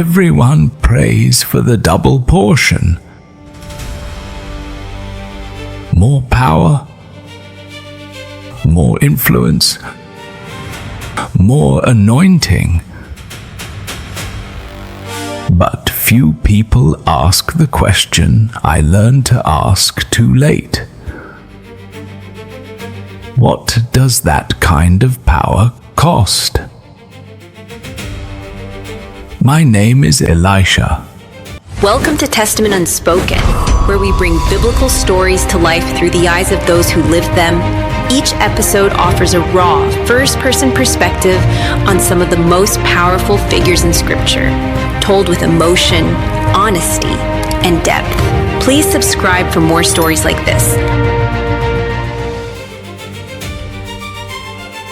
everyone prays for the double portion. More power, more influence, more anointing. But few people ask the question I learned to ask too late. What does that kind of power cost? My name is Elisha. Welcome to Testament Unspoken, where we bring biblical stories to life through the eyes of those who lived them. Each episode offers a raw, first-person perspective on some of the most powerful figures in Scripture, told with emotion, honesty, and depth. Please subscribe for more stories like this.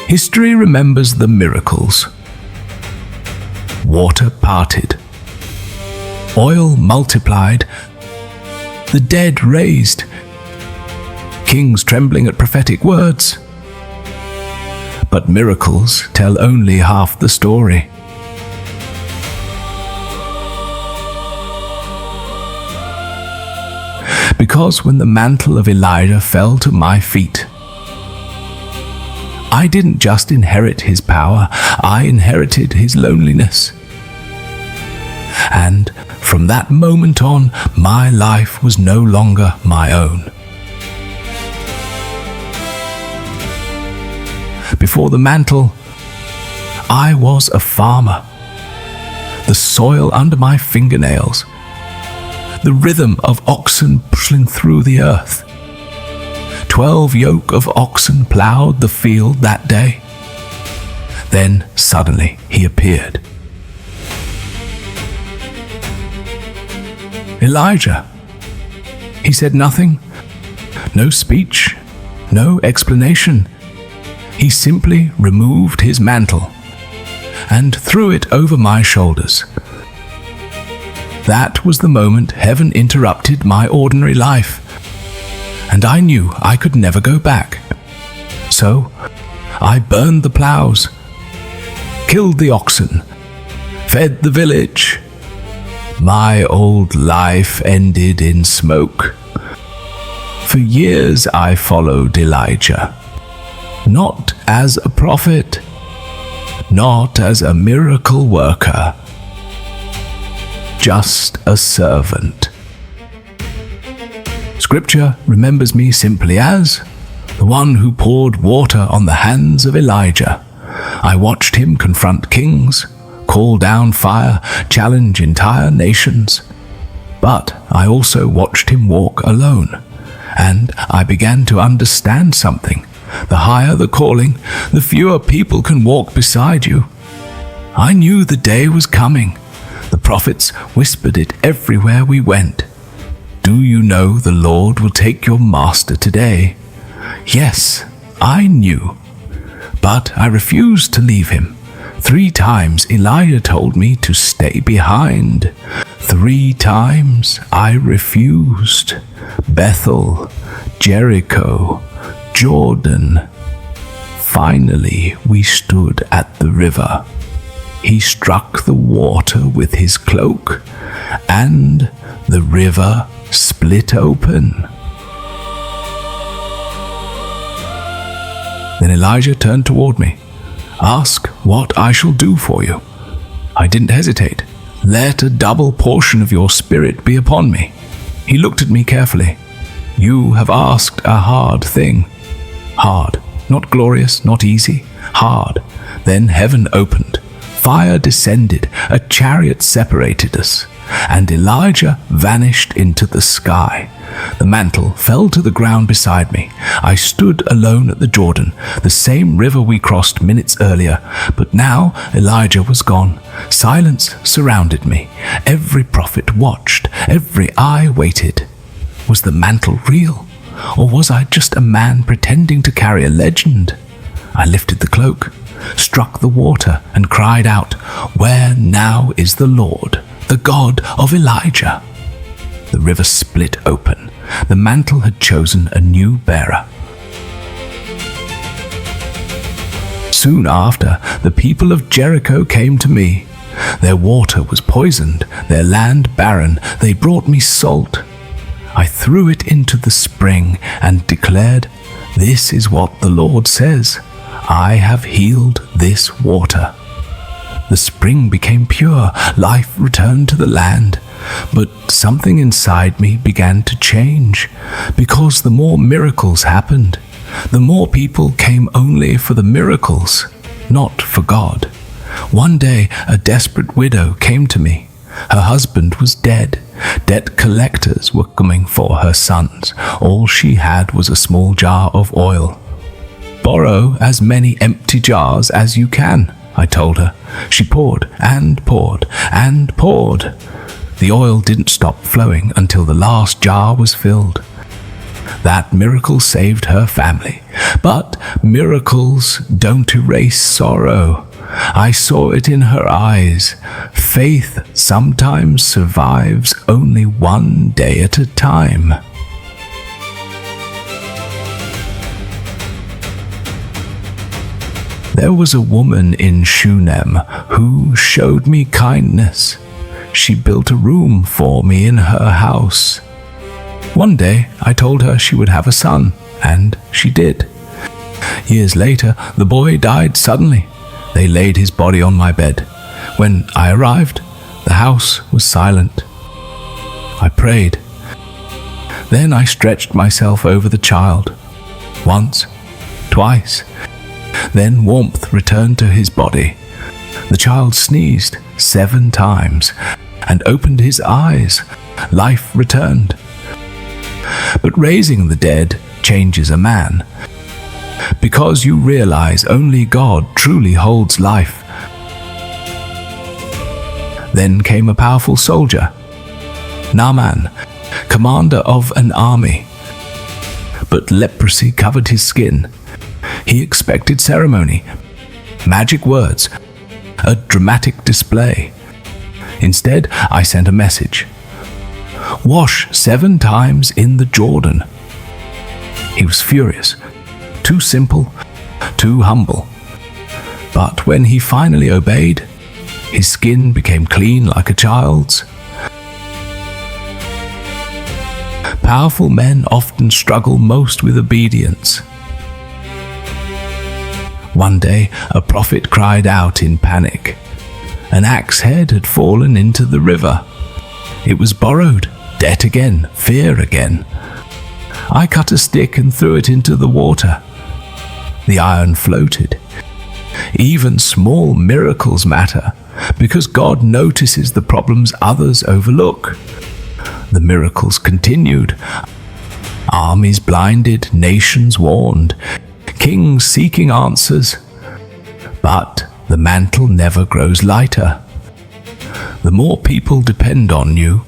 History remembers the miracles. Water parted. Oil multiplied. The dead raised. Kings trembling at prophetic words. But miracles tell only half the story. Because when the mantle of Elijah fell to my feet, I didn't just inherit his power, I inherited his loneliness. And from that moment on, my life was no longer my own. Before the mantle, I was a farmer. The soil under my fingernails, the rhythm of oxen pushing through the earth. 12 yoke of oxen ploughed the field that day. Then suddenly he appeared. Elijah. He said nothing, no speech, no explanation. He simply removed his mantle and threw it over my shoulders. That was the moment heaven interrupted my ordinary life, and I knew I could never go back. So I burned the ploughs, killed the oxen, fed the village. My old life ended in smoke. For years I followed Elijah, not as a prophet, not as a miracle worker, just a servant. Scripture remembers me simply as the one who poured water on the hands of Elijah. I watched him confront kings, call down fire, challenge entire nations. But I also watched him walk alone, and I began to understand something. The higher the calling, the fewer people can walk beside you. I knew the day was coming. The prophets whispered it everywhere we went. Do you know the Lord will take your master today? Yes, I knew. But I refused to leave him. 3 times Elijah told me to stay behind. 3 times I refused. Bethel, Jericho, Jordan. Finally, we stood at the river. He struck the water with his cloak, and the river split open. Then Elijah turned toward me. Ask what I shall do for you. I didn't hesitate. Let a double portion of your spirit be upon me. He looked at me carefully. You have asked a hard thing. Hard, not glorious, not easy, hard. Then heaven opened. Fire descended, a chariot separated us, and Elijah vanished into the sky. The mantle fell to the ground beside me. I stood alone at the Jordan, the same river we crossed minutes earlier, but now Elijah was gone. Silence surrounded me. Every prophet watched, every eye waited. Was the mantle real, or was I just a man pretending to carry a legend? I lifted the cloak, struck the water, and cried out, "Where now is the Lord, the God of Elijah?" The river split open. The mantle had chosen a new bearer. Soon after, the people of Jericho came to me. Their water was poisoned, their land barren. They brought me salt. I threw it into the spring and declared, 'This is what the Lord says. I have healed this water.' The spring became pure, life returned to the land. But something inside me began to change, because the more miracles happened, the more people came only for the miracles, not for God. One day, a desperate widow came to me. Her husband was dead. Debt collectors were coming for her sons. All she had was a small jar of oil. 'Borrow as many empty jars as you can,' I told her. She poured and poured and poured. The oil didn't stop flowing until the last jar was filled. That miracle saved her family. But miracles don't erase sorrow. I saw it in her eyes. Faith sometimes survives only one day at a time. There was a woman in Shunem who showed me kindness. She built a room for me in her house. One day I told her she would have a son, and she did. Years later, the boy died suddenly. They laid his body on my bed. When I arrived, the house was silent. I prayed. Then I stretched myself over the child. Once, twice. Then warmth returned to his body. The child sneezed 7 times and opened his eyes. Life returned. But raising the dead changes a man. Because you realize only God truly holds life. Then came a powerful soldier, Naaman, commander of an army. But leprosy covered his skin. He expected ceremony, magic words, a dramatic display. Instead, I sent a message. Wash 7 times in the Jordan. He was furious. Too simple, too humble. But when he finally obeyed, his skin became clean like a child's. Powerful men often struggle most with obedience. One day, a prophet cried out in panic. An axe head had fallen into the river. It was borrowed, debt again, fear again. I cut a stick and threw it into the water. The iron floated. Even small miracles matter, because God notices the problems others overlook. The miracles continued. Armies blinded, nations warned, kings seeking answers. But the mantle never grows lighter. The more people depend on you,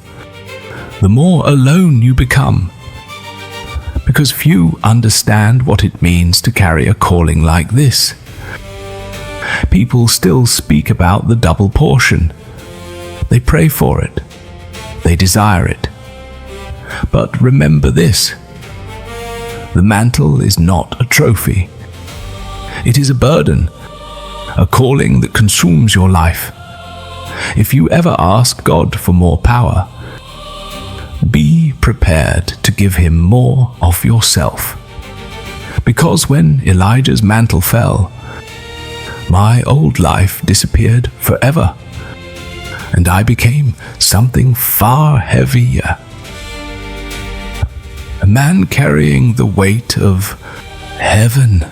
the more alone you become. Because few understand what it means to carry a calling like this. People still speak about the double portion. They pray for it. They desire it. But remember this: the mantle is not a trophy. It is a burden, a calling that consumes your life. If you ever ask God for more power, be prepared to give him more of yourself. Because when Elijah's mantle fell, my old life disappeared forever, and I became something far heavier. A man carrying the weight of heaven.